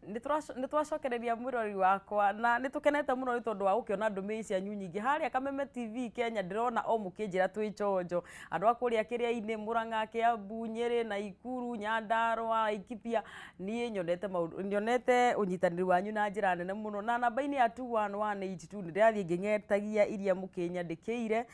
nitwacokereria mwirori wakwa na nitukenete muno ni tondu wa ukiona ndumi cia nyingi haria Kameme TV Kenya ndirona o mukinjira twi chonjo andu akuria kiria-ini Murang'a Kiambu Nyeri Naikuru Nyandarua Laikipia nie nyonete unyitaniri wanyu na njira nene muno na namba-ini ya 21182 ndirathie ngingetagia iria mukinyandikire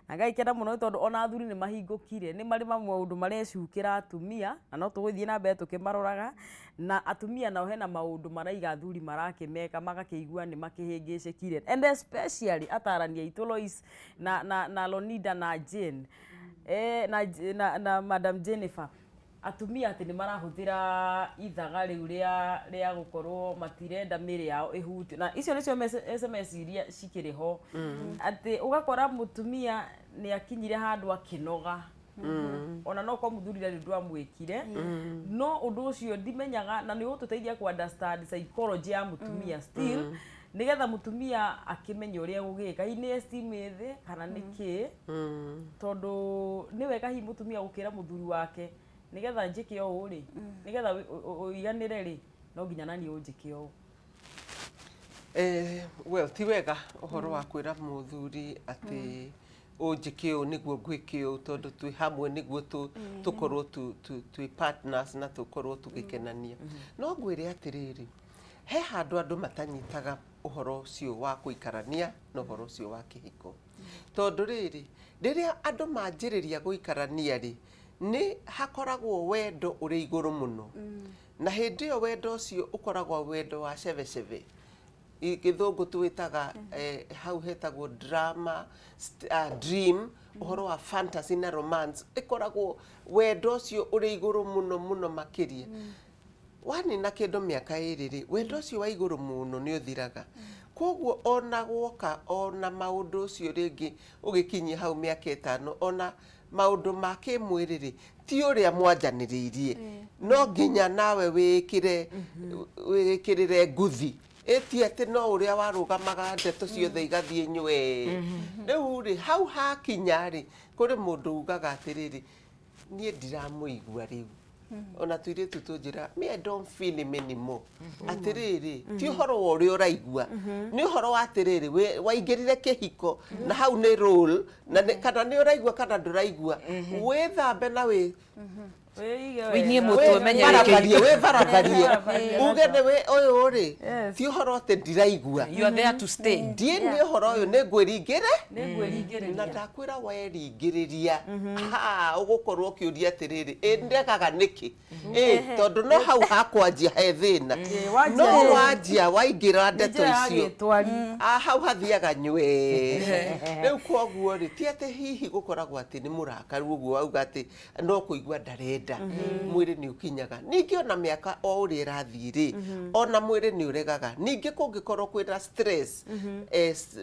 na ngaikena muno tondu ona athuri ni mahingukire ni mari maundu marecukira atumia na no tugithie na mbere tukimaroraga na atumia nao hena maundu maraiga athuri marakimeka magakiigua ni makihingicikire and especially atarania itu Lois na Lonida na Jane na Madam Jennifer atumia ati ni marahuthira ithaga riu ria gukorwo matirenda miri yao ihuti na icio nicio SMS iria cikiriho ati ugakora mutumia ni akinyire handu akinoga ona no kwa muthurira ndu amwikire no undu ucio ndimenyaga na ni ututeithia ku understand psychology ya mutumia still nigetha mutumia akimenya uria gugika ini estimate kana niki tondu ni wega hi mutumia gukira muthuri wake nigetha njike o uri nigetha uiganire ri no nginya nani unjike o well ti wega uhoro wa kwira muthuri ati unjike o niguo gwike o tondu twi hamwe niguo tukorwo twi partners na tukorwo tugikenania no ngwire atiriri he handu andu matanyitaga uhoro ucio wa kuikarania na uhoro ucio wa kihiko tondu riri riria andu manjiriria guikarania ri ni hakoragwo wendo uri iguru muno na hindi yo wendo ucio ukoragwo wendo wa ceveceve githungu twitaga hau hetagwo drama dream uhoro wa fantasy na romance ikoragwo wendo ucio uri iguru muno makiria wani na kindu miaka iriri wendo ucio wa iguru muno ni uthiraga koguo ona gwoka ona maundu ucio ringi ugikinyia hau miaka 5 ona maundu ma kimwiriri ti uria mwanjaniriirie no nginya nawe wikirire nguthi eti ati no uria warugamaga ndeto ciothe igathie nywe riu ri hau hakinya ri kuri mundu ugaga atiriri nie ndiramuigua riu ona tuire tutunjira me I don't feel him anymore atiriri ti uhoro wa uria uraigua ni uhoro wa atiriri waingirire kihiko na hau ni role na kana ni uraigua kana nduraigua withambe na winie mutwe menye we barakarie ugene we uyu ri ti uhoro ati ndiraigua you are there to stay die ni uhoro uyu ni ngwiringire na ndakwira weringiriria ugukorwo kiuria atiriri ndekaga niki tondu no hau hakwanjia he thina no wanjia waingira ndeto icio hau hathiaga nywe riu koguo ri ti ati hihi gukoragwo ati ni murakaru uguo auga ati no kuigua ndarenda mwiri ni ukinyaga ningi ona miaka o uri irathiri ona mwiri ni uregaga ningi kungikorwo kwina stress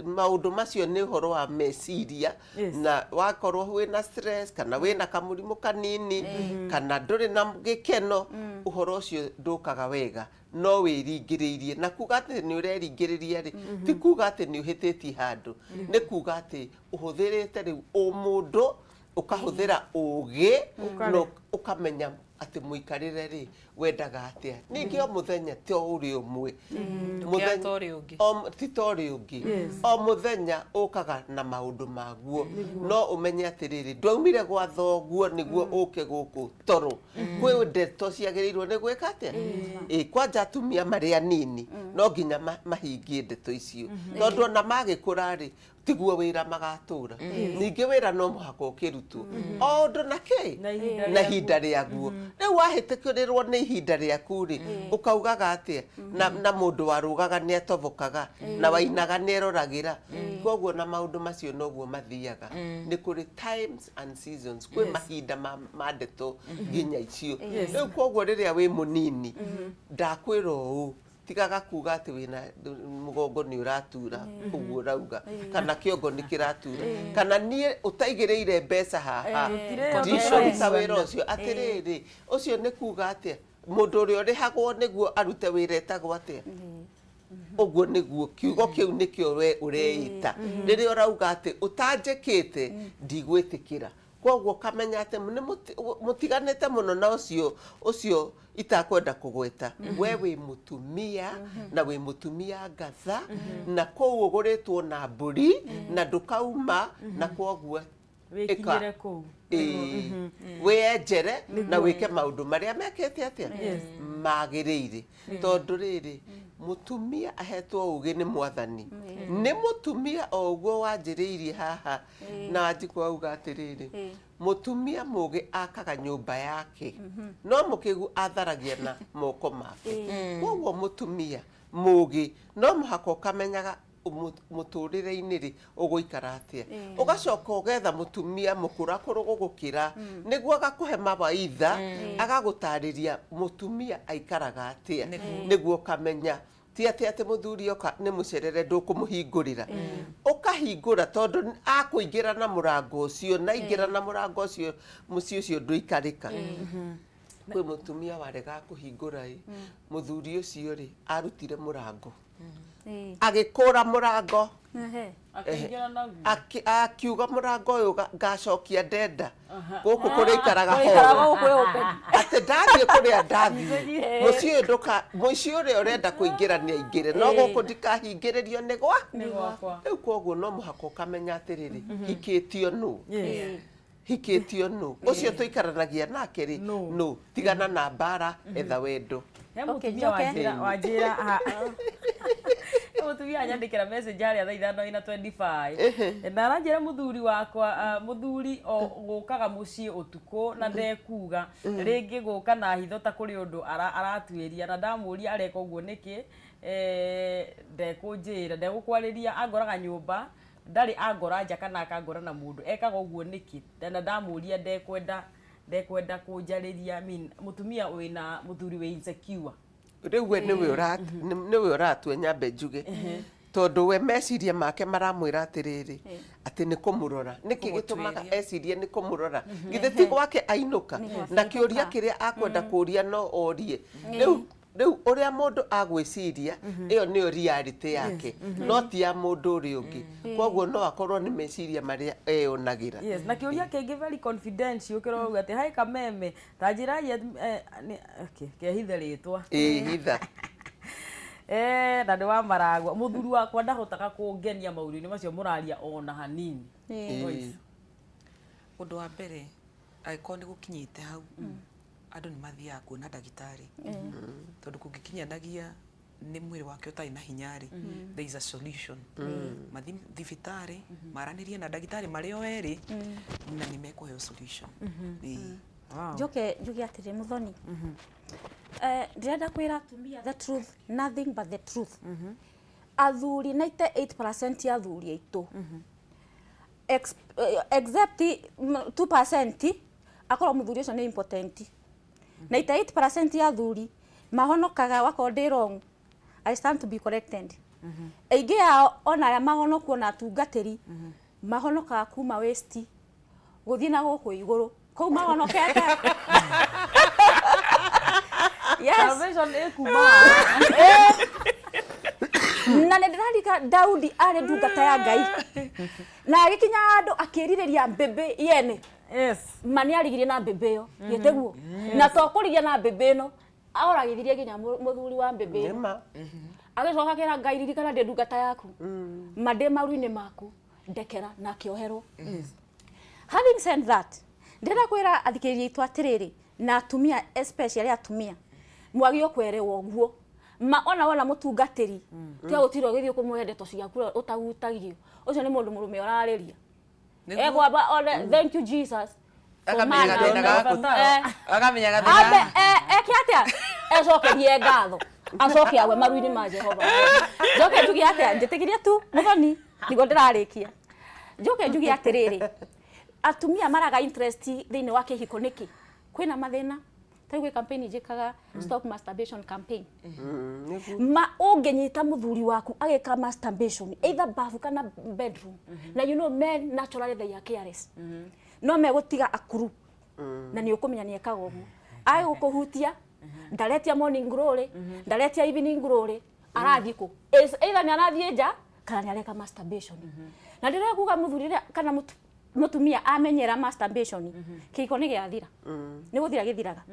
maundu macio ni horo wa meciria na wakorwo wina stress kana wina kamurimu kanini kana nduri na gikeno uhoro ucio ndukaga wega no wiringiririe na kuga ati ni ureringiriria ri ti kuga ati ni uhititie handu ni kuga ati uhuthirite ri umundu ukahuthira ugi no ukamenya ati muikarire ri wendaga atia ningi o muthenya ti uri umwe muthenya ungi o muthenya ukaga na maundu maguo no umenye atiriri ndwaumire gwa thoguo niguo uke guku toro kwi ndeto ciagirirwo ni gwika atia kwanja atumia mari anini no nginya mahingie ndeto icio tondu ona magikura ri tiguo wira magatura ningi wira no muhaka ukirutwo o ndu na ki na hinda riaguo riu wahitikirirwo ni ihinda riaku ri ukaugaga atia na mundu warugaga ni atovokaga na wainaga ni eroragira koguo na maundu macio noguo mathiaga ni kuri times and seasons kwi mahinda ma ndeto nginya icio riu koguo riria wi munini ndakwira uu tigaga kuga ati wina mugongo ni uratura uguo rauga kana kiongo ni kiratura kana nie utaigireire mbeca haha ndisho tawira ucio atiriri ucio ni kuga ati mundu uri urihagwo niguo arute wira etagwo atia uguo niguo kiugo kiu nikio we ureita riria urauga ati utanjikite ndigwitikira koguo kamenya ate mutiganite muno na ucio itakwenda kugweta we wi mutumia na wi mutumia ngatha na kou uguritwo na mburi na ndukauma na koguo wikinyire ku wenjere na wike maundu maria mekete atia magirire tondu riri mutumia ahetwo ugi ni mwathani ni mutumia o uguo wanjiriirie haha na anjikwa uga atiriri mutumia mugi akaga nyumba yake no mukigu atharagia na moko make koguo mutumia mugi no muhako kamenyaga muturire-ini ri uguikara atia ugacoka ugetha mutumia mukura kuru gugukira niguo agakuhe mawaitha agagutariria mutumia aikaraga atia niguo kamenya ti ati muthuri oka ni mucerere ndukumuhingurira ukahingura tondu akuingira na murango ucio na ingira na murango ucio muci ucio nduikarika kwi mutumia warega kuhingura muthuri ucio ri arutire murango agikura murango akiuga murango uyu ngacokia ndenda guku kuri ikaraga ho ati ndathie kuria ndathi muci uyu nduka muci uria urenda kuingira ni aingire no guku ndikahingiririo ni gwakwa riu koguo no muhako kamenya atiriri hikitio nu hikitio nu ucio tuikaranagia nake ri nu tigana na mbara etha wendo mutumia wanjira mutumia anyandikira message aria thaa 5:25 na aranjira muthuri wakwa muthuri gukaga mucii utuku na ndekuga ringi guka na hitho ta kuri undu aratuiria na ndamuria areka uguo niki ndekunjira ndegũkwariria angoraga nyumba ndari angora nja kana akangora na mundu ekaga uguo niki na ndamuria ndekwenda kunjariria mutumia wina muthuri we insecure riu we niwe uratue nyambe njuge tondu we meciria make maramwira atiriri ati ni kumurora niki gitumaga ecirie ni kumurora githe ti gwake ainuka na kiuria kiria akwenda kuria no orie riu uria mundu agwiciria iyo niyo reality yake no ti ya mundu uri ungi koguo no akorwo ni meciria maria eonagira yes na kiuria kingi very confidential ukirauga ati hai kameme tanjira kehithe ritwa hitha na ndi wa maragwa muthuri wakwa ndahotaga kungenia mauri-ini macio muraria ona hanini undu wa mbere aiko ni gukinyite hau andu ni mathia kuona ndagitari tondu kungikinyanagia ni mwiri wake utai na hinyari there is a solution mathi thibitari maranirie na ndagitari mario eri na ni mekuhe solution Joke atiri muthoni ndirenda kwira atumia the truth nothing but the truth athuri 98% ya athuri aitu except 2% akorwo muthuri ucio ni important 98% ya athuri mahonokaga wako ndi wrong I stand to be corrected aingi ya ona ya mahonokwo na tungatiri mahonokaga kuma waste guthii na guku iguru kou mahonokete yes salvation ekuma na ndirarika Daudi ari ndungata ya Ngai na agikinya andu akiririria mbebe yene yes mani arigirie na mbebe yo yeteguo na to kurigia na mbebe no ahoragithirie ginya muthuri wa mbebe ema agicoka kira Ngai ririkana ndi ndungata yaku mande maru-ini maku ndekera na kiohero having said that ndira kwira athikiriria itu atiriri na atumia especially atumia mwagio kwerewa uguo ma ona mutungatiri tia utiro githio kumwende to ciaku utagutagio ucio ni mundu murume orariria egwamba ole thank you Jesus akamenya gathina ekiatia ecokerie ngatho acokia we maru-ini ma Jehova njoke njugi atia njitigiria tu muthoni nigo ndirarikia njoke njugi atiriri atumia maraga interest thiini wa kihiko niki kwina mathina tagwe campaign jikaga stop masturbation campaign ma ungenyita muthuri waku ageka masturbation either bafu kana bedroom na you know men naturally they are careless no me gutiga akuru na ni ukumenya ni ekaga uguo ai gukuhutia ndaletia morning glory ndaletia evening glory arathiko either ni arathie nja kana ni areka masturbation na ndire kuga muthuri kana mutumia amenyera masturbation kiko ni giathira ni guthira githiraga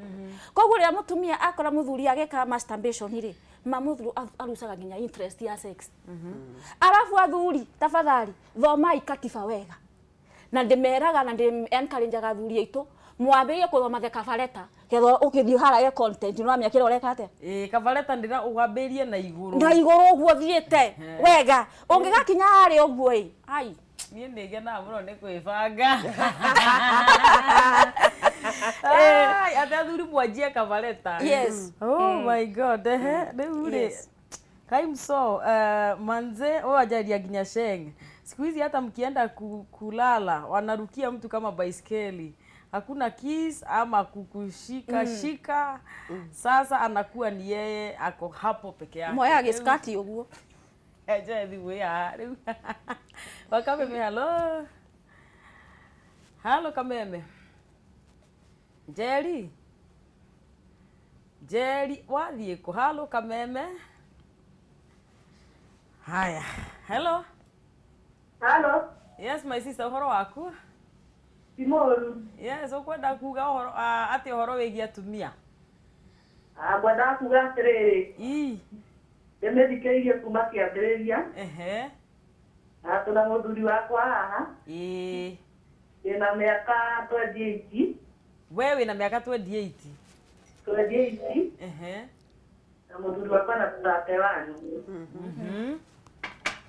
koguo rira mutumia akora muthuri ageka masturbation ri mamuthuru arucaga nginya interest ya sex arafu athuri tafadhali thomai katiba wega na ndimeraga na encourage athuri aitu mwambirie kuthoma the kabareta ketho ukithii harage content no amia kira ureka ate kabareta ndira ugambĩrie na igũrũ ũguo thiĩte wega ũngĩgakinya harĩ ũguo ai niĩ nĩngenaga mũno nĩ kwĩbanga atĩ athuri mwanjie kabareta yes oh my god rĩu rĩ Kaimso manze wajaria nginya Sheng siku hizi hata mkienda kulala wanarukia mtu kama baiskeli hakuna kiss ama kukushika shika sasa anakuwa ni yeye ako hapo peke yake moya giskati uguo eje thiwe ya Wakameme hello Kameme Jerry wathie ko hello Kameme haya hello yes my sister uhoro waku Timoru. Yes, ukwenda kuga uhoro ati uhoro wigia atumia. Ngwenda kuga atiriri. Ndemethikĩrĩirie kuma kĩambĩrĩria. Tuna mũthuri wakwa haha. Ndĩna mĩaka 28. Wewe na miaka 28. 28. Na mũthuri wakwa na tũtate wanyu.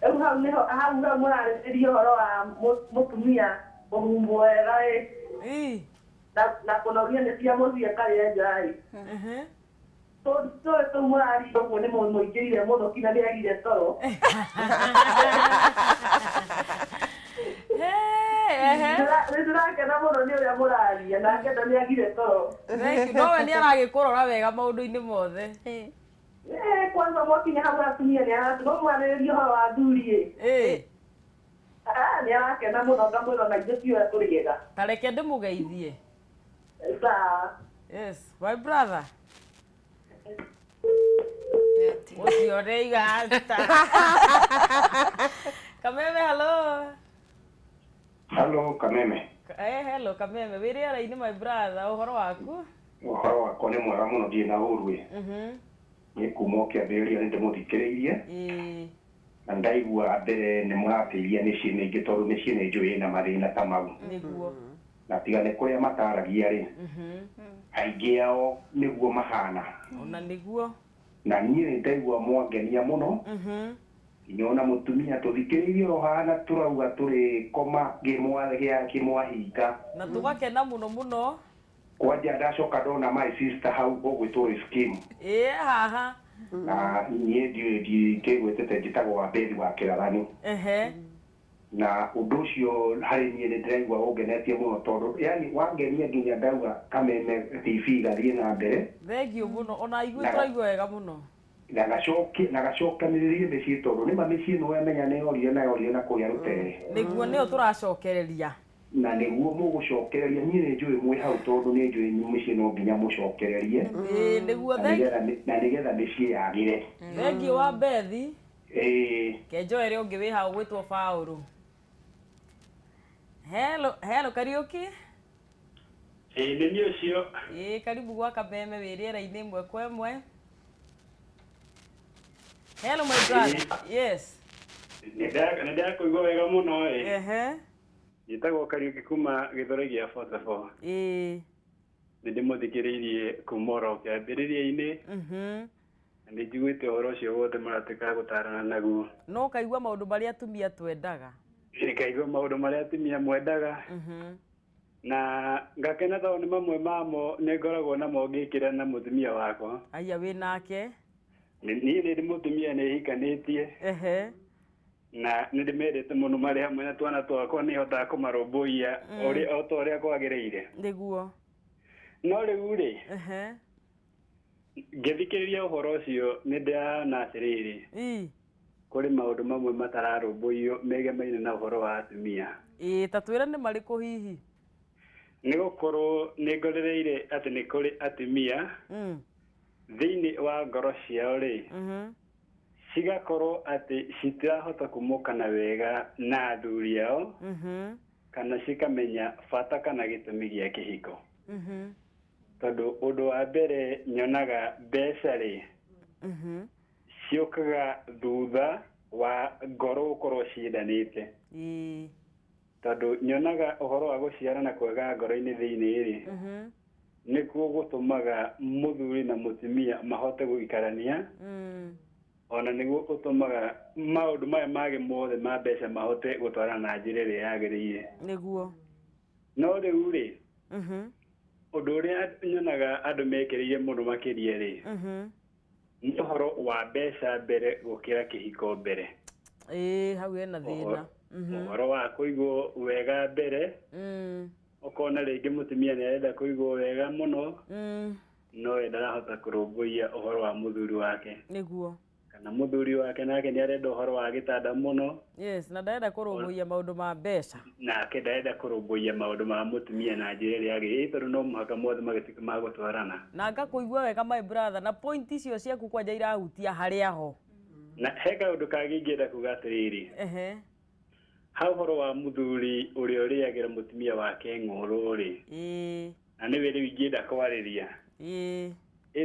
Rĩu hau mũrarĩrĩria ũhoro wa mũtumia mũhumbo wega na kũnogia nĩ cia mũthia karĩa njai. Tũĩ mũrari ũguo nĩ mũingĩrire mũno kinya nĩagire toro. Nĩndĩrakena mũno nĩ ũrĩa mũraria na ngenda nĩagire toro. Nowe nĩaragĩkũrora wega maũndũ-inĩ mothe. Kwanza mwakinya hau atumia nĩaratũma mwarĩrĩrie ũhoro wa athuri nĩarakena mũno ngamwĩra na ithuĩ tiũrĩa tũrĩega. Ta reke ndĩmũgeithie. Yes, my brother. Ũcio ũrĩiga ata. Kameme hello. Hello Kameme. Hello Kameme. Wĩrĩara-inĩ my brother, ũhoro waku? Ũhoro wakwa nĩ mwega mũno ndirĩ na ũru. Nĩ kuma kĩambĩrĩria nĩ ndĩmũthikĩrĩirie. Na ndaigua mbere nĩ mũrateithia mĩciĩ mĩingĩ tondũ mĩciĩ nĩ njũĩ na mathĩna ta mau. Nĩguo. Na tiga nĩ kũrĩa mataragia rĩ. Aingĩ ao nĩguo mahana. Ona nĩguo. Na niĩ nĩ ndaigua mwangenia mũno. Inyona mũtumia tũthikĩrĩirie o hana tũrauga tũrĩ koma kĩmwahinga. Na tũgakena mũno mũno. Kwanja ndacoka ndona my sister hau ũgwĩtwo scheme. Haha. Na niĩ ndikĩgwĩtĩte njĩtagwo Wamberi wa Kĩrathani. Na ũndũ ũcio harĩ niĩ nĩ ndĩraigua ũngenetie mũno tondũ yani wangenia nginya ndauga Kameme TV gathiĩ na mbere. Thengiũ mũno ona igua tũraigua wega mũno. Na gacokanĩrĩrie mĩciĩ tondũ nĩma mĩciĩ ĩno wamenya nĩ yorire na kũrĩa rũtere. Nĩguo nĩyo tũracokereria. Na nĩguo mũgũcokereria niĩ nĩ njũĩ mwĩ hau tondũ nĩ njũĩ mĩciĩ no nginya mũcokererie. Nĩguo na nĩgetha mĩciĩ yagĩre. Thengiũ wa Bethi. Kenjoere ũngĩ wĩ hau gwĩtwo Paũlũ. Hello Kariuki. Nĩ niĩ ũcio. Karibu gwa Kameme wĩrĩara-inĩ ĩmwe kwa ĩmwe. Hello my brother. Yes. Nĩ ndakũigua wega mũno Njĩtagwo Kariuki kuma Gĩthũrai gĩa 44. Nĩ ndĩmũthikĩrĩirie kuma oro kĩambĩrĩria-inĩ. Na nĩ njiguĩte ũhoro ũcio wothe maratuĩka gũtarana naguo. No kaigua maũndũ marĩa atumia twendaga. Kaigua maũndũ marĩa atumia mwendaga. Na ngakena tondũ nĩ mamwe mamo nĩ ngoragwo namo ngĩkĩra na mũtumia wakwa. Aya wĩ nake. Niĩ nĩ mũtumia nĩhikanĩtie. Na nĩ ndĩmendete mũno marĩ hamwe na twana twakwa nĩ hotaga kũmarũmbũiya o ta ũrĩa kwagĩrĩire. Nĩguo. No rĩu rĩ ngĩthikĩrĩria ũhoro ũcio nĩ ndĩrahana atĩrĩrĩ kũrĩ maũndũ mamwe matararũmbũiyo megemaine na ũhoro wa atumia. Ta twĩra nĩ marĩkũ hihi? Nĩ gũkorwo nĩ ngorereire atĩ nĩ kũrĩ atumia thĩinĩ wa ngoro ciao rĩ cigakorwo atĩ citirahota kumũkana wega na athuri ao kana cikamenya bata kana gĩtũmi gĩa kĩhiko. Tondũ ũndũ wa mbere nyonaga mbeca rĩ ciũkaga thutha wa ngoro gũkorwo ciendanĩte. Tondũ nyonaga ũhoro wa gũciarana kwega ngoro-inĩ thĩinĩ rĩ nĩkuo gũtũmaga mũthuri na mũtumia mahote gũikarania, ona nĩguo ũtũmaga maũndũ maya mangĩ mothe ma mbeca mahote gũtwarana na njĩra ĩrĩa yagĩrĩire. Nĩguo. No rĩu rĩ ũndũ ũrĩa nyonaga andũ mekĩrĩire mũno makĩria rĩ nĩ ũhoro wa mbeca mbere gũkĩra kĩhiko mbere. Hau hena thĩna. Ũhoro wa kũigwo wega mbere, ũkona rĩngĩ mũtumia nĩ arenda kũigwo wega mũno no we ndarahota kũrũmbũiya ũhoro wa mũthuri wake. Nĩguo. Kana mũthuri wake nake nĩ arenda ũhoro wa gĩtanda mũno. Yes, na ndarenda kũrũmbũiya maũndũ ma mbeca. Nake ndarenda kũrũmbũiya maũndũ ma mũtumia na njĩra ĩrĩa yagĩrĩire tondũ no mũhaka mothe magĩtuĩke ma gũtwarana. Na ngakũigua wega my brother, na point icio ciaku kwanja irahutia harĩa ho. Na he kaũndũ kangĩ ingĩenda kuga atĩrĩrĩ. Hau ũhoro wa mũthuri ũrĩa ũrĩagĩra mũtumia wake ng'ũrũ rĩ na nĩwe rĩu ingĩenda kwarĩria.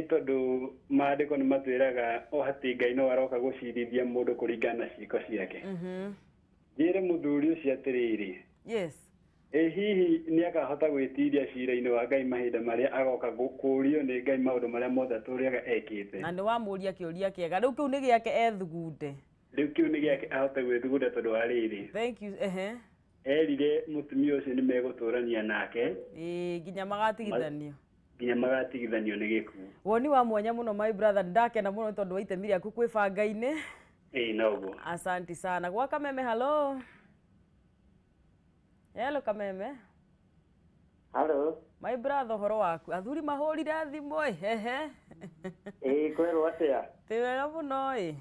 Tondũ maandĩko nĩ matwĩraga o hatĩ Ngai no aroka gũcirithia mũndũ kũringana na ciĩko ciake. Njĩre mũthuri ũcio atĩrĩrĩ, hihi nĩ akahota gwĩtiria cira-inĩ wa Ngai mahinda marĩa agoka kũũrio nĩ Ngai maũndũ marĩa mothe atũũraga ekĩte. Na nĩ wamũria kĩũria kĩega, rĩu kĩu nĩ gĩake ethugunde. Rĩu kĩu nĩ gĩake ahote gwĩthugunda tondũ wa rĩrĩ. Thank you. Erire mũtumia ũcio nĩ megũtũrania nake. Nginya magatigithanio. Nginya magatigithanio nĩ gĩkuũ. Woni wa mwanya mũno my brother, ndakena mũno tondũ wa itemi rĩaku kwĩbanga-inĩ. Noguo. Asante sana. Gwa Kameme, hello. Hello Kameme. Hello. My brother, ũhoro waku? Athuri mahũrire thimũ kwĩrwo atĩa? Ti wega mũno wĩ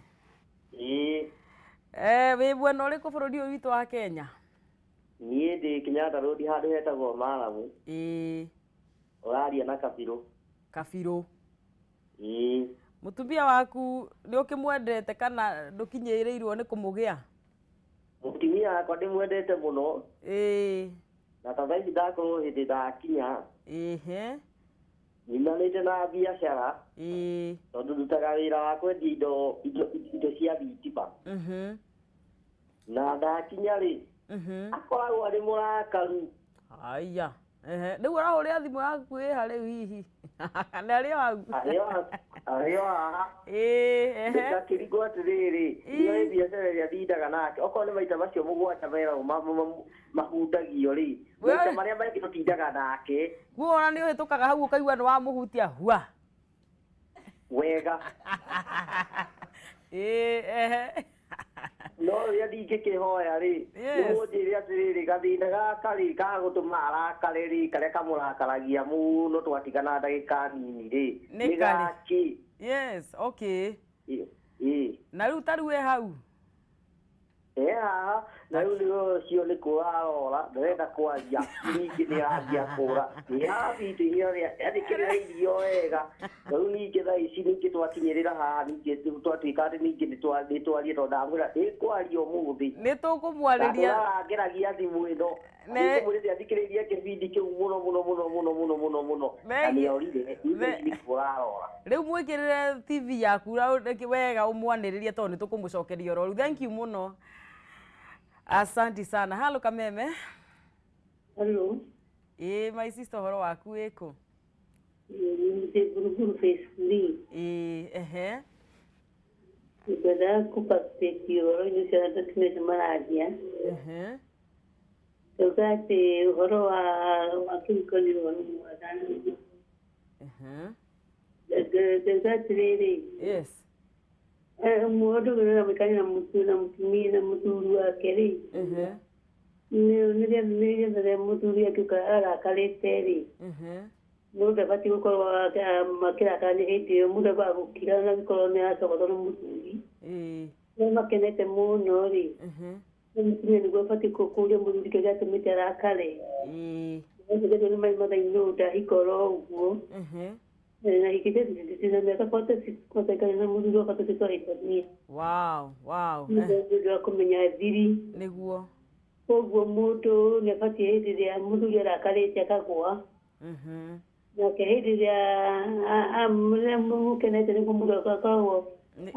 mwena ũrĩkũ bũrũri ũyũ witũ wa Kenya? Niĩ ndĩ Kenyatta Road handũ hetagwo Malamu. Ũraria na Kabirũ. Kabirũ. Mũtumia waku nĩ ũkĩmwendete kana ndũkinyĩrĩirwo nĩ kũmũgĩa? Mũtumia wakwa ndĩmwendete mũno. Na ta thaa ici ndakorwo hĩndĩ ndakinya. Nyumanĩte na biacara. Tondũ ndutaga wĩra wa kwendia indo cia thitima. Na ndakinya rĩ akoragwo arĩ mũrakaru. Aya. Rĩu ũrahũrĩra thimũ yaku harĩ hihi na arĩ hau? Arĩ haha. Ndakĩringwo atĩrĩrĩ nĩoĩ biacara ĩrĩa ndindaga nake okorwo nĩ maita macio mũgwanja meragwo mahundagio rĩ maita marĩa maingĩ tũtindaga nake. Guo nĩ ũhĩtũkaga hau ũkaigua nĩ wamũhutia hua wega. No rĩrĩa ndingĩkĩhoya rĩ nĩmũnjĩre atĩrĩrĩ gathĩna gaka rĩ gagũtũma arakare rĩ karĩa kamũrakaragia mũno twatigana ndagĩka nini rĩ nĩ gaki. Yes, okay. Na rĩu ta rĩu hau haha na rĩu nĩũcio nĩ kũrarora ndĩrenda kwaria ningĩ nĩ arangia kũra nĩyabindĩire yandĩkĩrĩra irio wega. Rĩu ningĩ thaa ici ningĩ twakinyĩrĩra haha ningĩ twatuĩka atĩ ningĩ nĩtwarie tondũ ndamwĩra ndĩkwaria ũmũthĩ nĩ tũkũmwarĩria. Ngeragia thimũ ĩno nĩkũmwĩrĩria athikĩrĩrie kĩbindi kĩu mũno mũno mũno mũno mũno mũno mũno na nĩorire nĩ kũrarora. Rĩu mwĩkĩrĩre TV yaku wega ũmwanĩrĩrie tondũ nĩ tũkũmũcokeria oro rĩu. Thank you mũno. Asante sana. Hello Kameme. Hello. My sister, ũhoro waku wĩkũ? Buruburu phase 3. Nĩngwenda kũparticipate ũhoro-inĩ ũcio andũ tũnĩte mararia. Tuga atĩ ũhoro wa kĩhiko nĩ ũhoro mwega. Tuga atĩrĩrĩ. Yes. Mũndũ ũrĩa na mũtumia na mũthuri wake rĩ nĩgetha mũthuri atuĩka arakarĩte rĩ mũndũ ndabatiĩ gũkorwo makĩrakanĩrĩte mũndũ abaga gũkira na gĩkorwo nĩ aracokotwo nĩ mũthuri nĩ makenete mũno rĩ mũtumia nĩguo abatiĩ kũria mũthuri kĩrĩa gĩatũmĩte arakare nĩ mathainĩ ũũ ndahikora ũguo na hikĩte na mĩaka 46 na mũthuri wabatiĩ twarĩtania. Wow. Nĩguo kũmenya thiri. Nĩguo. koguo mũndũ nĩ abatiĩ hĩndĩ ĩrĩa mũthuri arakarĩte akagũa nake hĩndĩ ĩrĩa mũkenete nĩguo mũndũ akakoragwo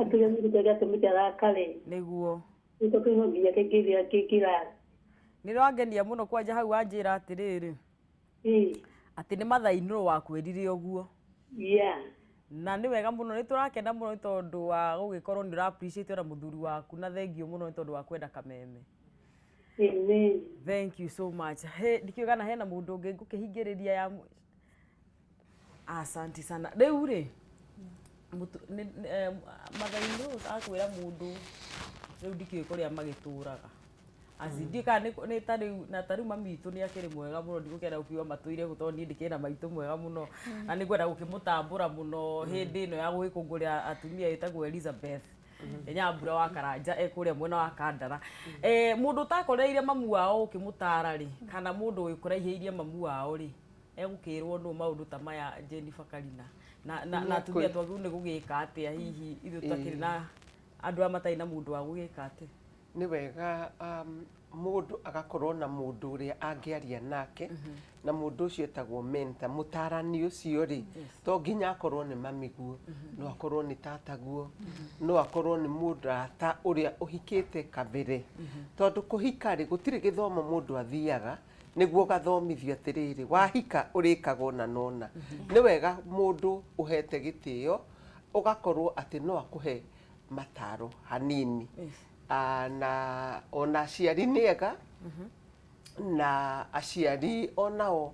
akĩrĩa mũndũ kĩrĩa gĩatũmĩte arakare nĩguo gĩcoke no nginya kĩngĩra nĩ rwangenia mũno kwanja hau wanjĩra atĩrĩrĩ atĩ nĩ mathainũro wakwĩrire ũguo na nĩ wega mũno nĩ tũrakena mũno nĩ tondũ wa gũgĩkorwo nĩ ũra-appreciate ona mũthuri waku na thengio mũno nĩ tondũ wa kwenda kameme. Amen. Thank you so much. Ndikiugana hena mũndũ ũngĩ ngũkĩhingĩrĩria ya asanti sana. Rĩu rĩ mathainũro akwĩra mũndũ rĩu ndikĩũĩ kũrĩa magĩtũraga azindika nĩ tarĩu na tarĩu mami witũ nĩ akĩrĩ mwega mũno ndigũkĩenda gũkiuga matũire tondũ niĩ ndikĩrĩ na maitũ mwega mũno na nĩ ngwenda gũkĩmũtambũra mũno hĩndĩ ĩno ya gũgĩkũngũĩra atumia ĩtagwo Elizabeth Nyambura wa Karanja kũrĩa mwena wa Kandara. Mũndũ utakoreire mamu wao ũkĩmũtara rĩ kana mũndũ ũkũraihĩirie mamu wao rĩ egũkĩrwo nũ maũndũ ta maya Jennifer Karina na atumia twagĩrĩirwo nĩ gũgĩka atĩa hihi ithuĩ tũtakĩrĩ na andũ a matarĩ na mũndũ wa gũgĩka atĩa. Nĩ wega mũndũ agakorwo na mũndũ ũrĩa angĩaria nake na mũndũ ũcio etagwo mentor mũtarani ũcio rĩ to nginya akorwo nĩ mamiguo no akorwo nĩ tataguo no akorwo nĩ mũrata ũrĩa ũhikĩte kabere tondũ kũhika rĩ gũtirĩ gĩthomo mũndũ athiaga nĩguo gathomithio atĩrĩrĩ wahika ũrĩkagwo na nona. Nĩ wega mũndũ ũhete gĩtĩo ũgakorwo atĩ no akũhe mataro hanini na ona aciari nĩ ega na aciari onao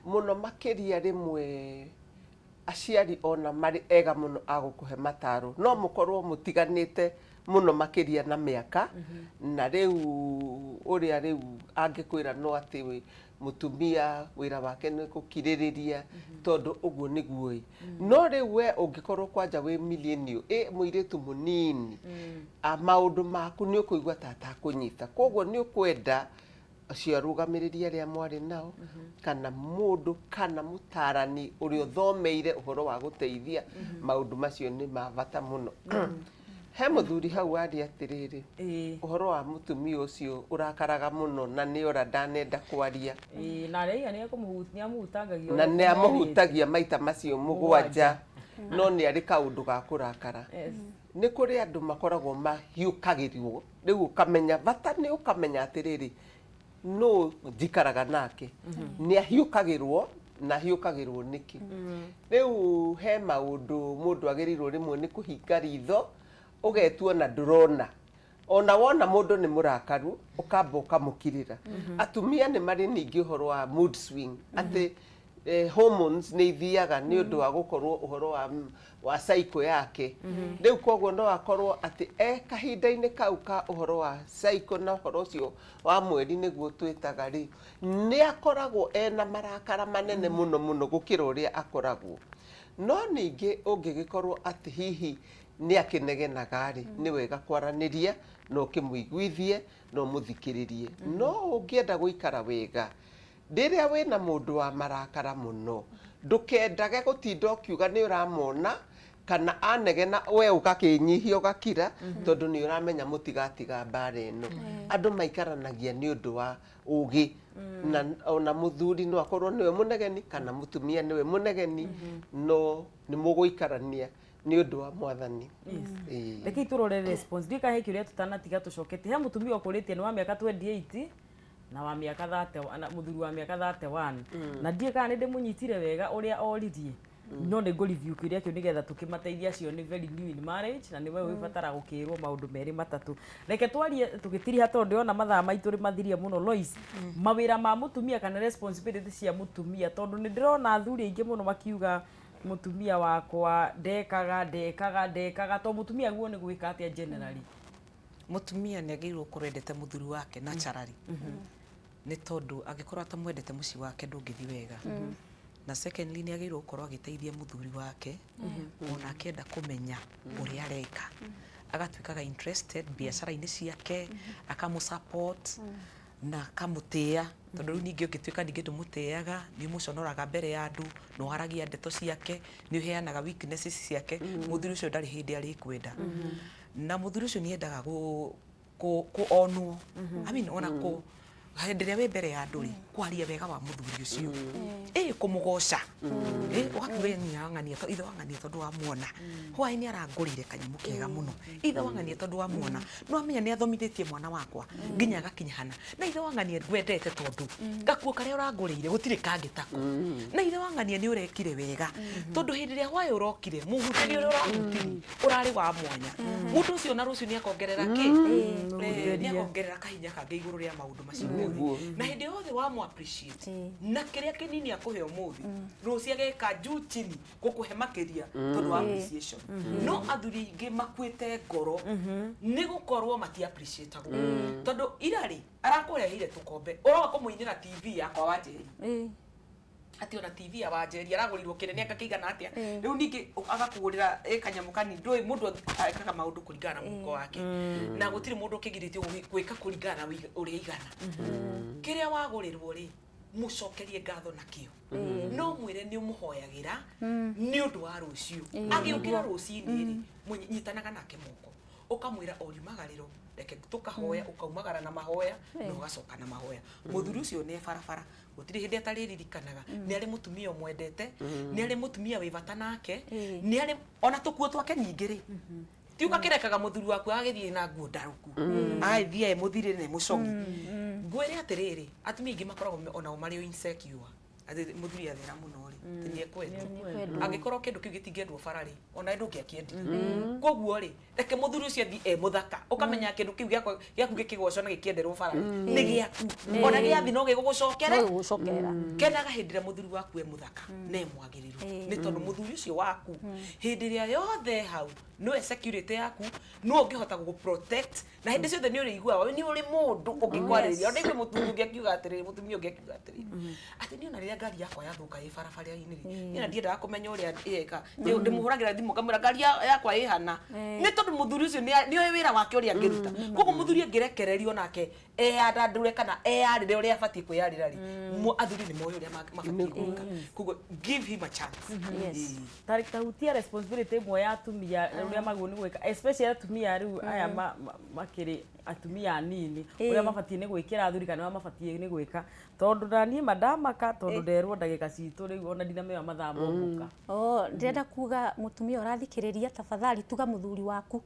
mũno makĩria rĩmwe aciari ona marĩ ega mũno agũkũhe mataro no mũkorwo mũtiganĩte mũno makĩria na mĩaka na rĩu ũrĩa rĩu angĩkwĩra no atĩ mũtumia wĩra wake nĩ gũkirĩrĩria tondũ ũguo nĩguo no rĩu we ũngĩkorwo kwanja wĩ millennial mũirĩtu mũnini maũndũ maku nĩ ũkũigua ta atakũnyita koguo nĩ ũkwenda acio arũgamĩrĩri arĩa mwarĩ nao kana mũndũ kana mũtarani ũrĩa ũthomeire ũhoro wa gũteithia maũndũ macio nĩ ma bata mũno. He mũthuri hau arĩ atĩrĩrĩ ũhoro wa mũtumia ũcio ũrakaraga mũno na nĩ ora ndanenda kwaria na nĩ na nĩ amũhutagia maita macio mũgwanja no nĩ arĩ kaũndũ ga kũrakara. Nĩ kũrĩ andũ makoragwo mahiũkagĩrwo rĩu ũkamenya bata nĩ ũkamenya atĩrĩrĩ no njikaraga nake nĩ ahiũkagĩrwo na hiũkagĩrwo nĩkĩ. Rĩu he maũndũ mũndũ agĩrĩirwo rĩmwe nĩ kũhinga ritho ũgetua na ndũrona ona wona mũndũ nĩ mũrakaru ũkamba ũkamũkirĩra. Atumia nĩ marĩ ningĩ ũhoro wa mood swing atĩ hormones nĩ ithiaga nĩ ũndũ wa gũkorwo ũhoro wa cycle yake. Rĩu koguo no akorwo atĩ kahinda-inĩ kau ka ũhoro wa cycle na ũhoro ũcio wa mweri nĩguo twĩtaga rĩ nĩ akoragwo ena marakara manene mũno mũno gũkĩra ũrĩa akoragwo. No ningĩ ũngĩgĩkorwo atĩ hihi nĩ akĩnegenaga rĩ nĩ wega kwaranĩria no ũkĩmũiguithie no mũthikĩrĩrie. No ũngĩenda gũikara wega rĩrĩa wĩna mũndũ wa marakara mũno ndũkendage gũtinda ũkiuga nĩ ũramona kana anegena we ũgakĩnyihia ũgakira tondũ nĩ ũramenya mũtigatiga mbara ĩno. Andũ maikaranagia nĩ ũndũ wa ũgĩ na ona mũthuri no akorwo nĩwe mũnegeni kana mũtumia nĩwe mũnegeni no nĩ mũgũikarania nĩ ũndũ wa mwathani. Reke tũrore response ndika heki ũrĩa tũtanatiga tũcokete he mũtumia ũkũrĩtie nĩ wa mĩaka 28 na wa mĩaka 30 mũthuri wa mĩaka 31 na ndiĩ kana nĩ ndĩmũnyitire wega ũrĩa oririe no nĩ ngũ-review kĩrĩa kĩu nĩgetha tũkĩmateithia acio nĩ very new in marriage na nĩ we wĩbatara gũkĩrwo maũndũ merĩ matatũ. Reke twarie tũgĩtiriha tondũ ndĩrona mathaa maitũ nĩ mathirie mũno. Lois, mawĩra ma mũtumia kana responsibility cia mũtumia tondũ nĩ ndĩrona athuri aingĩ mũno makiuga mũtumia wakwa ndekaga to mũtumia guo nĩ gwĩka atĩa generally. Mũtumia nĩ agĩrĩirwo kũrendete mũthuri wake naturally nĩ tondũ angĩkorwo atamwendete mũciĩ wake ndũngĩthiĩ wega. Na secondly nĩ agĩrĩirwo gũkorwo agĩteithia mũthuri wake ona akĩenda kũmenya ũrĩa areka agatuĩkaga interested biacara-inĩ ciake akamũsupport na akamũtĩa tondũ rĩu ningĩ ũngĩtuĩka ningĩ ndũmũtĩaga nĩ ũmũconoraga mbere ya andũ na ũharagia ndeto ciake nĩ ũheanaga weaknesses ciake mũthuri ũcio ndarĩ hĩndĩ arĩkwenda. Na mũthuri ũcio nĩ endaga onwo I mean ona ko hĩndĩ ĩrĩa wĩ mbere ya andũ rĩ kwaria wega wa mũthuri ũcio kũmũgoca ũgakiuga ng'ania ithe wang'ania tondũ wa muona hwaĩ-inĩ arangũrĩire kanyamũ kega mũno ithe wang'ania tondũ wa muona no amenya nĩ athomithĩtie mwana wakwa nginya agakinya hana na ithe wang'ania ngwendete tondũ gakuo karĩa ũrangũrĩire gũtirĩ kangĩtako na ithe wang'ania nĩ ũrekire wega tondũ hĩndĩ ĩrĩa hwaĩ ũrokire mũhutĩrie ũrĩa ũrahutirie ũrarĩ wa mwanya mũndũ ũcio na rũciũ nĩ akongerera nĩ akongerera kahinya kangĩ igũrũ rĩa maũndũ macio na hĩndĩ yothe wa mu appreciate na kĩrĩa kĩnini akũhe ũmũthĩ rũciũ ageka juu chini gũkũhe makĩria tondũ wa appreciation no athuri aingĩ makuĩte ngoro nĩ gũkorwo mati appreciate tondũ irarĩ arakũrehire tũkombe ũroga kũmũinĩra TV yakwa Wanjeri ati ona TV ya Wanjeri aragũrirwo kĩnene akakĩigana atĩa rĩu ningĩ agakũgũrĩra kanyamũ kanini ndũĩ mũndũ ekaga maũndũ kũringana na mũhuko wake na gũtirĩ mũndũ ũkĩgirĩtio gwĩka kũringana ũrĩa igana kĩrĩa wagũrĩrwo rĩ mũcokerie ngatho na kĩo no mwĩre nĩ ũmũhoyagĩra nĩ ũndũ wa rũciũ agĩũkĩra rũcinĩ rĩ mũnyitanaga nake moko ukamwira oriumagariro reke tukahoya ukaumagara na mahoya no gacoka na mahoya muthuri ucio ne farafara gutiri hindi ataririkanaga ni ari mutumia umwendete ni ari mutumia wivata nake ni ari ona tukuo twake nyingiri tiuka kirekaga muthuri waku agithie na nguo ndaruku agithie muthirire ne mucogi ngwire atiriri atumia ingi makoragwo ona mari insecure ati muthuri athera muno ri tinie kwenda angikorwo kindu kiu gitingendwo farari ona ndu ngiakiendi koguo ri reke muthuri ucio thi muthaka ukamenya kindu kiu giaku gikigocwo na gikienderwo farari ni giaku ona giathi no gigugucokera kenaga hindira muthuri waku muthaka ne mwagiriru ni tondu muthuri ucio waku hindiria yothe hau no security yaku no ngihota gugu protect na hindi ciothe ni uri igua ni uri mundu ungikwarĩria ona igwe muthuri ngiakiuga atiriri mutumia ngiakiuga atiriri ati ni ona ngari yakwa yathuka ĩ barabara-inĩ rĩ ina ndiendaga kũmenya ũrĩa ĩka ndĩmũhũragĩra thimũ ngamwĩra ngari yakwa ĩhana nĩ tondũ mũthuri ũcio nĩ oĩ wĩra wake ũrĩa angĩruta koguo mũthuri angĩrekererio nake eyandandũre kana eyarĩre ũrĩa abatiĩ kwĩyarĩra rĩ athuri nĩ moĩ ũrĩa mabatiĩ gwĩka koguo give him a chance tahutia responsibility ĩmwe ya atumia ũrĩa magwo nĩ gwĩka especially atumia rĩu aya makĩrĩ atumia anini ũrĩa mabatiĩ nĩ gwĩkĩra athuri kana mabatiĩ nĩ gwĩka tondu ndanie madamaka tondu nderwo ndagika citũ rĩu ona ndinamenya mathaa momuka ndĩrenda kuga mutumia ũrathikĩrĩria tafadhali tuga muthuri waku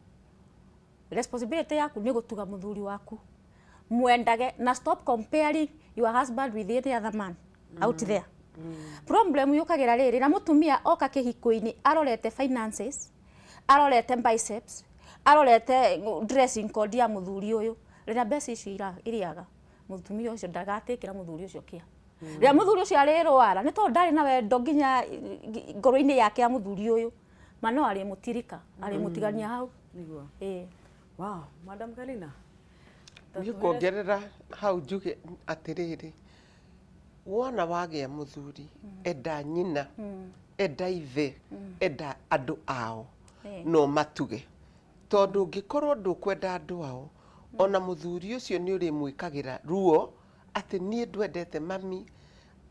responsibility yaku nĩ gũtuga muthuri waku mwendage na stop comparing your husband with any other man out there problem yukagira rĩrĩ na mutumia oka kĩhiko-inĩ arorete finances arorete biceps arorete dressing code ya muthuri ũyũ rĩrĩa mbeca icio iriaga mutumia ũcio ndagatikĩra muthuri ũcio kĩa rĩrĩa muthuri ũcio arĩrwara nĩ tondũ ndarĩ na wendo nginya ngoro-inĩ yake ya muthuri ũyũ mano arĩ mutirika arĩ mutigania hau niguo wow madam Karina nĩkuongerera hau njuge atirĩrĩ wona wagĩa muthuri enda nyina enda ithe enda andũ ao no matuge tondu ngikorwo ndukwenda andu ao ona muthuri ucio ni uri mwikagira ruo ati nie ndwendete mami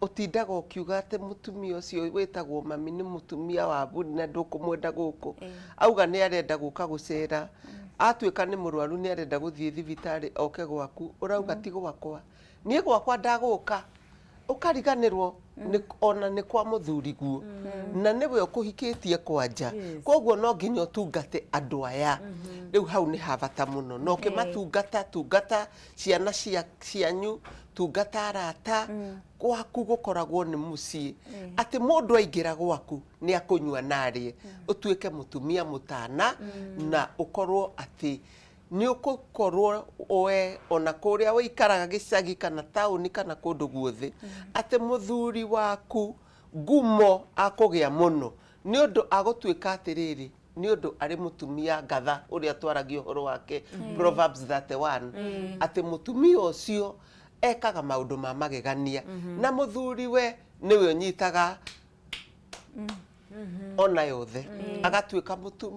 utindaga ukiuga ati mutumia ucio witagwo mami ni mutumia wa buri na ndukumwenda guku auga ni arenda guka gucera atuika ni murwaru ni arenda guthie thibitari oke gwaku urauga ti gwakwa nie gwakwa ndaguka ukariganirwo ona ni kwa muthuri guo na niwe ukuhikitie kwanja koguo no nginya tungate andu aya riu hau ni habata muno no kimatungata ciana cianyu tungata arata gwaku gukoragwo ni mucii ati mundu aingira gwaku ni akunywa narie utuike mutumia mutana na ukorwo ati ni ukukorwo oe ona kuria wikaraga gicagi kana tauni kana kundu guothe ati muthuri waku ngumo akugia muno ni undu agutuika atiriri ni undu ari mutumia ngatha uria twaragio horo wake Proverbs 31 ati mutumia ucio ekaga maundu ma magegania na muthuri we niwe nyitaga ona yothe agatuika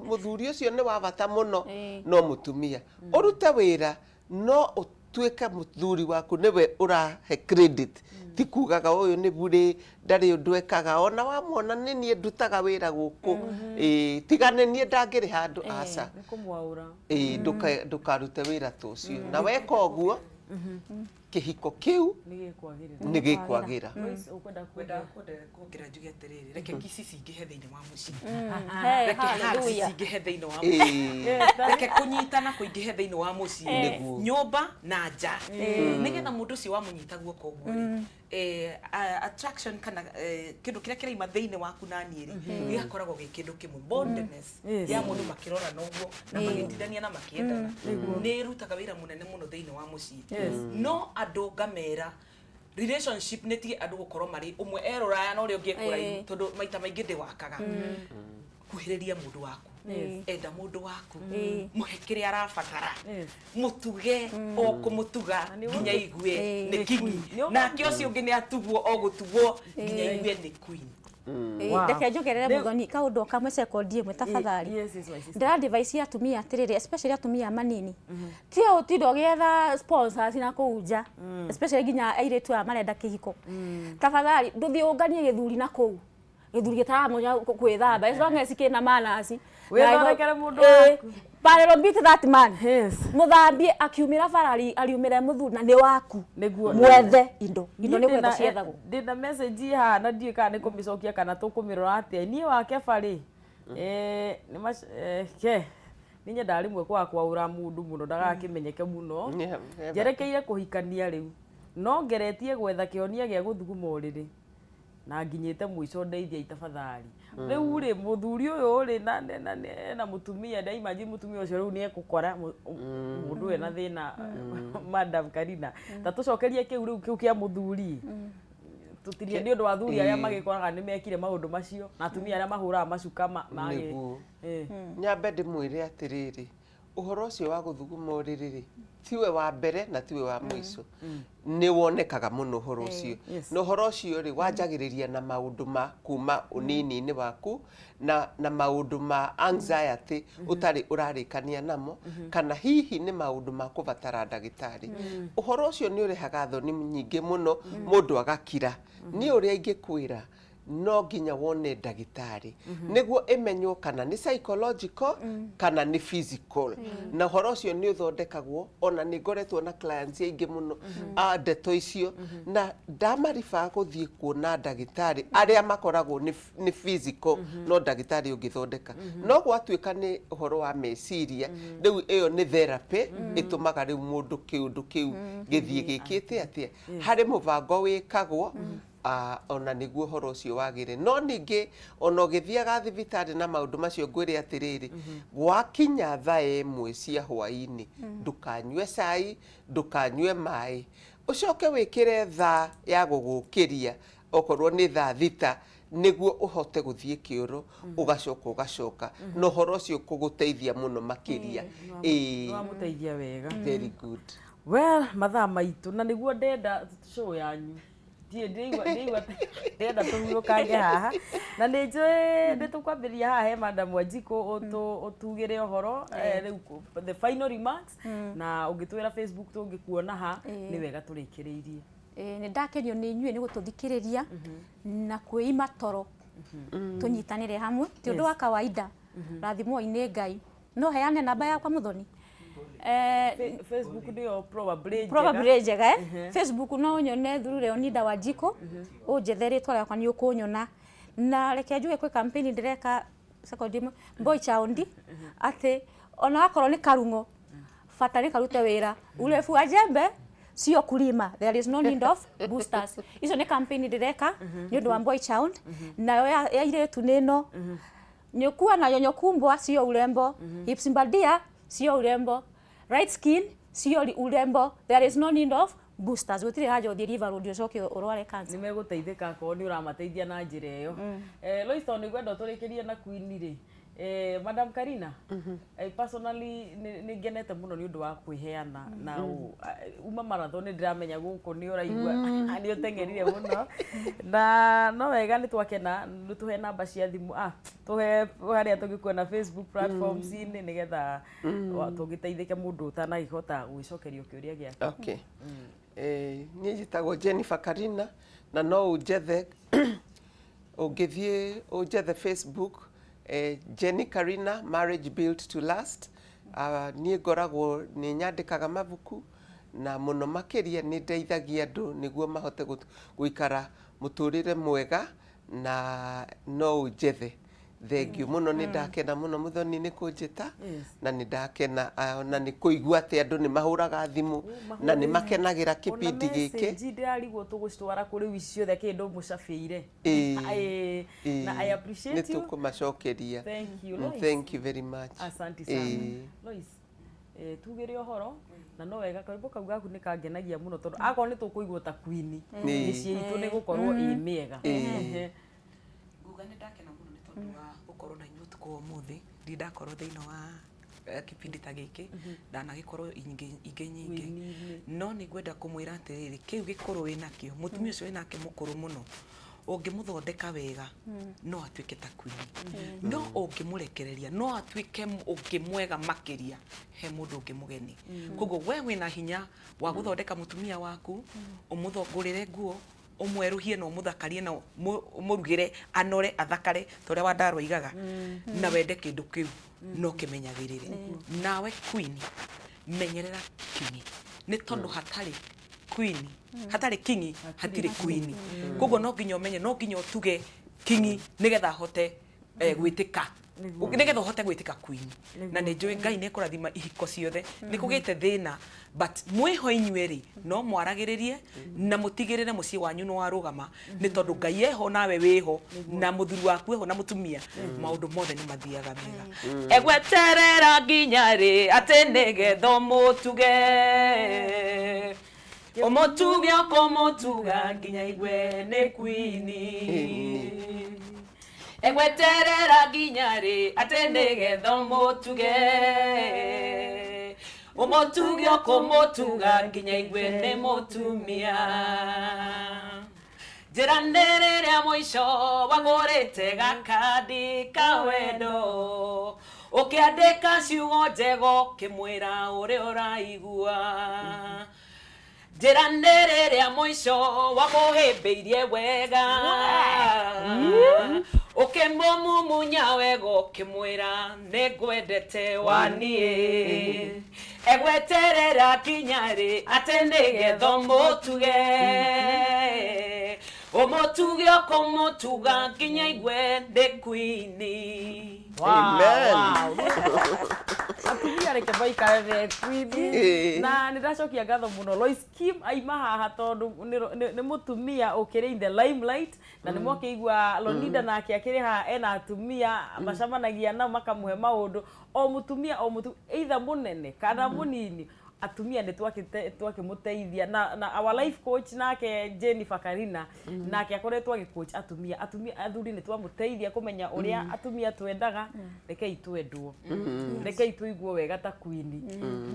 muthuri ucio ni wa bata muno no mutumia urute wira no utuike muthuri waku niwe urahe credit ti kugaga uyu ni buri ndari undu ekaga ona wamwona ni nie ndutaga wira guku tigane nie ndangiri handu aca nikumwaura ndukarute wira ta ucio na weka uguo kihiko kiu nä gä kwagira kwenda kuongerera njuge atiriri reke ngisi cingihe thiini wa mucii Hey, reke hands hallelujah. cingihe thiini wa mucii reke kunyitana kuingihe thiini wa mucii nyumba na nja nigetha mundu ucio wamunyita guoko guo attraction kana kindu kiria kiraima thiini waku na niiri gigakoragwo gi kindu kimwe bondness ya mundu makirora noguo na magitithania na makiendana ni rutaga wira munene muno thiini wa mucii no andu ngamera relationship netie andu gukorwo mari umwe eroraya na uria ungi ekuraihu tondu maita maingi ndiwakaga kuhiriria mundu waku enda mundu waku muhe kiria arabatara mutuge o kumutuga nginya igue ni kingi nake ucio ungi ni atugwo o gutugwo nginya igue ni queen Ndeke njogerere muthoni kaundu kamwe sekondi imwe tafadhali ndira device ya tumia atiriri especially atumia manini tio utindo getha sponsors na kuunja especially ginya airetu amarenda kihiko tafadhali nduthi unganie githuri na kuu githuri gitaramunya kwithamba as long as kina manasi wethondekere mundu waku Barero beat that man. Yes. Muthambie akiumira farari ariumire muthuri na ni waku. Niguo. Mwethe indo. Indo ni gwetha ciethagwo. Ndina message ha na ndiye kana nikumicokia kana tukumirora atia. Nie wake bari. Ke. Ninye ndari mwe kwa kwaura mundu muno ndagakimenyeke muno. Jerekeire kuhikania riu. No ngeretie gwetha kionia gia guthuguma uriri. Na nginyite mwico ndeithia itafadhali. Riu ri muthuri uyu ri na mutumia nda imagine mutumia ucio riu ni ekukora mundu ena thina Madam Karina tatucokerie kiu kia muthuri tutirie ni undu wa thuri aria magikoraga ni mekire maundu macio na atumia aria mahuraga macuka magi nyambe ndimwire atiriri uhoro ucio wa guthuguma uriri tiwe wa mbere na tiwe wa mwico ni wonekaga muno uhoro ucio no uhoro ucio ri wanjagiriria na maundu ma kuma unini ni waku na maundu ma anxiety utari urarikania namo kana hihi ni maundu ma kubatara ndagitari uhoro ucio ni urehaga thoni nyingi muno mundu agakira ni uria ingikwira no nginya wone ndagitari niguo imenywo kana ni psychological kana ni physical na horo ucio ni uthondekagwo ona ni ngoretwo na clients ingi muno ndeto icio na ndamarifa guthie kuona ndagitari aria makoragwo ni physical no ndagitari ungithondeka no gwatuika ni horo wa meciria riu iyo ni therapy itumaga riu mundu kiundu kiu githie gikite atia hari mubango wikagwo ona niguo horo ucio wagire no ningi ona githiaga thibitari na maundu macio ngwire atiriri gwakinya thaa imwe cia hwaini ndukanywe cai ndukanywe mai ucoke wikire thaa ya gugukiria okorwo ni thaa thita niguo uhote guthie kioro ugacoka no horo ucio kuguteithia muno makiria no muteithia wega very good well mathaa maitu na niguo ndenda show yanyu ndenda tuhurukange haha na ni njui nditukwambiria haha he Madam Wanjiku utugire uhoro riu the final remarks na ungitwira Facebook tungikuona ha ni wega turikiriirie ni ndakenio ni inyue ni gututhikiriria na kuima toro tunyitanire hamwe ti undu wa kawaida rathimo ine Ngai no heane namba yakwa muthoni Facebook ndio probably njega Facebook no nyone through Leonida Wanjiku unjethere twara yakwa ni ukunyona na reke njuge kwi campaign ndireka second boy child ati ona akorwo ni karungo fatari karute wira urefu ajembe sio kulima there is no need of boosters izo ni campaign ndireka ni undu wa boy child na ya ile tuneno nyokuwa na yonyokumbwa sio urembo hips mbadia sio urembo right skin sio urembo there is no need of boosters gutire haja uthiriva road ucoke urware cancer nimeguteithika ko ni uramateithia na njira iyo Loiston ni gwenda turikirie na Queen ri Madam Karina personally ni ngenete muno ni undu wa kwiheana na uma marathon ndiramenya guku ni uraigua ni utengerire muno na no wega ni twakena tuhe namba cia thimu tuhe haria tungikuona Facebook platforms ni nigetha tungiteithike mundu utanagihota gwicokerio kiuria giake okay Niĩ njĩtagwo Jennifer Karina, na no ũnjethe ũnjethe Facebook, Jenny Karina, Marriage Built to Last. Niĩ ngoragwo nĩ nyandĩkaga mabuku, na mũno makĩria nĩ ndeithagia andũ nĩguo mahote gũikara mũtũrĩre mwega, na no ũnjethe. Thengiũ mũno, nĩ ndakena mũno Muthoni nĩ kũnjĩta, na nĩ ndakena na nĩ kũigua atĩ andũ nĩ mahũraga thimũ na nĩ makenagĩra kĩbindi gĩkĩ. Ona ndirarigwo tũgũcitwara kũrĩ wici ciothe kĩndũ mũcabĩire. Na I appreciate you. Nĩ tũkũmacokeria. Thank you, Lois. Thank you very much. Asante sana. Lois, tugĩre ũhoro na no wega kaimbo kau gaku nĩ kangenagia mũno tondũ akorwo nĩ tũkũigwo ta queen mĩciĩ itũ nĩ gũkorwo ĩ mĩega. Nguga nĩ ndakena mũno nĩ tondũ wa gũkorwo na inyuĩ ũtukũ ũmũthĩ, ndi ndakorwo thĩinĩ wa kĩbindi ta gĩkĩ, ndanagĩkorwo ingĩ nyingĩ, no nĩ ngwenda kũmwĩra atĩrĩrĩ, kĩu gĩkũrũ wĩnakĩo, mũtumia ũcio wĩnake mũkũrũ mũno, ũngĩmũthondeka wega no atuĩke ta queen, no ũngĩmũrekereria no atuĩke ũngĩ mwega makĩria he mũndũ ũngĩ mũgeni. Koguo we wĩna hinya wa gũthondeka mũtumia waku, ũmũthongũrĩre nguo, ũmweruhie na ũmũthakarie na ũmũrugĩre anore athakare ta ũrĩa Wandarũa aigaga, na wende kĩndũ kĩu no kĩmenyagĩrĩre. Nawe queen, menyerera kingi, nĩ tondũ hatarĩ queen, hatarĩ kingi hatirĩ queen. Koguo no nginya ũmenye, no nginya ũtuge kingi nĩgetha hote gwĩtĩka, nĩgetha ũhote gwĩtĩka queen. Na nĩ njũĩ Ngai nĩ ekũrathima ihiko ciothe. Nĩ kũgĩte thĩna, but mwĩho inyuĩ-rĩ no mwaragĩrĩrie na mũtigĩrĩre mũciĩ wanyu nĩ warũgama, nĩ tondũ Ngai eho nawe wĩho na mũthuri waku eho na mũtumia, maũndũ mothe nĩ mathiaga wega. Egweterera nginya rĩ atĩ nĩgetha mũtuge, ũmũtuge ũkũmũtuga nginya igwe nĩ queen. Egweterera nginya rĩ atĩ nĩgetha mũtuge, ũmũtuge ũkũmũtuga nginya igwe nĩ mũtumia. Njĩra nĩ rĩrĩa mũico wagũrĩte gakandi ka wendo, ũkĩandĩka ciugo njega ũkĩmwĩra ũrĩa ũraigua. Njĩra nĩ rĩrĩa mũico wakũhĩmbĩirie wega, ũkĩmũmumunya wega ũkĩmwĩra nĩ ngwendete waniĩ. Egweterera nginya rĩ atĩ nĩgetha ũmũtuge, ũmũtuge ũkũmũtuga nginya igwe nĩ queen. Atumia reke maikare queen. Na nĩ ndacokia ngatho mũno Lois Kim aima haha tondũ nĩ mũtumia ũkĩrĩ in the limelight, na nĩ mwakĩigua Lonida nake akĩrĩ haha ena atumia macamanagia nao makamũhe maũndũ. O mũtumia either mũnene kana mũnini, atumia nĩ twakĩmũteithia na our life coach nake Jennifer Karina nake akoretwo agĩcoach atumia. Athuri nĩ twamũteithia kũmenya ũrĩa atumia twendaga, rekei twendwo, rekei tũiguo wega ta queen.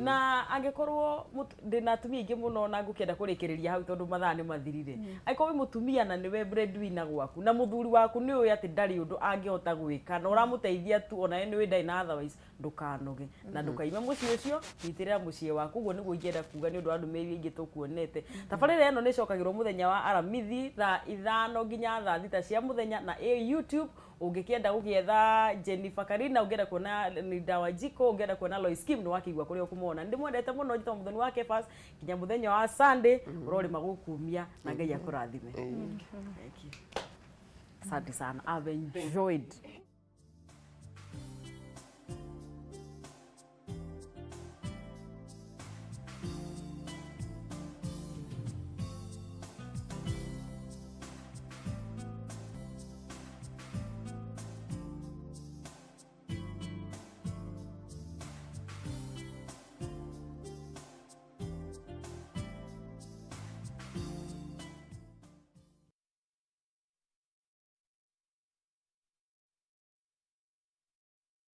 Na angĩkorwo ndĩna atumia aingĩ mũno na ngũkĩenda kũrĩkĩrĩria hau tondũ mathaa nĩ mathirire, angĩkorwo mũtumia na nĩwe breadwinner gwaku na mũthuri waku nĩ ũĩ atĩ ndarĩ ũndũ angĩhota gwĩka na ũramũteithia tu, ona nĩ ndarĩ na otherwise, ndũkanoge na ndũkaime mũciĩ ũcio, nyitĩrĩra mũciĩ waku. Ũguo nĩguo ingĩenda kuga nĩ ũndũ wa ndũmĩrĩri ingĩ tũkuonete. Tabarĩra ĩno nĩ ĩcokagĩrwo mũthenya wa aramithi thaa 5 nginya thaa 6 cia mũthenya, na YouTube ũngĩkĩenda gũgĩetha Jennifer Karina, ũngĩenda kuona Linda Wanjiko, ũngĩenda kuona Lois Kim, nĩ wakĩigua kũrĩa ũkũmona. Nĩ ndĩmwendete mũno njĩtwo Muthoni wa Kebas nginya mũthenya wa Sunday, ũrorĩma gũkumia na Ngai akũrathime. Thank you. Asante sana. I've enjoyed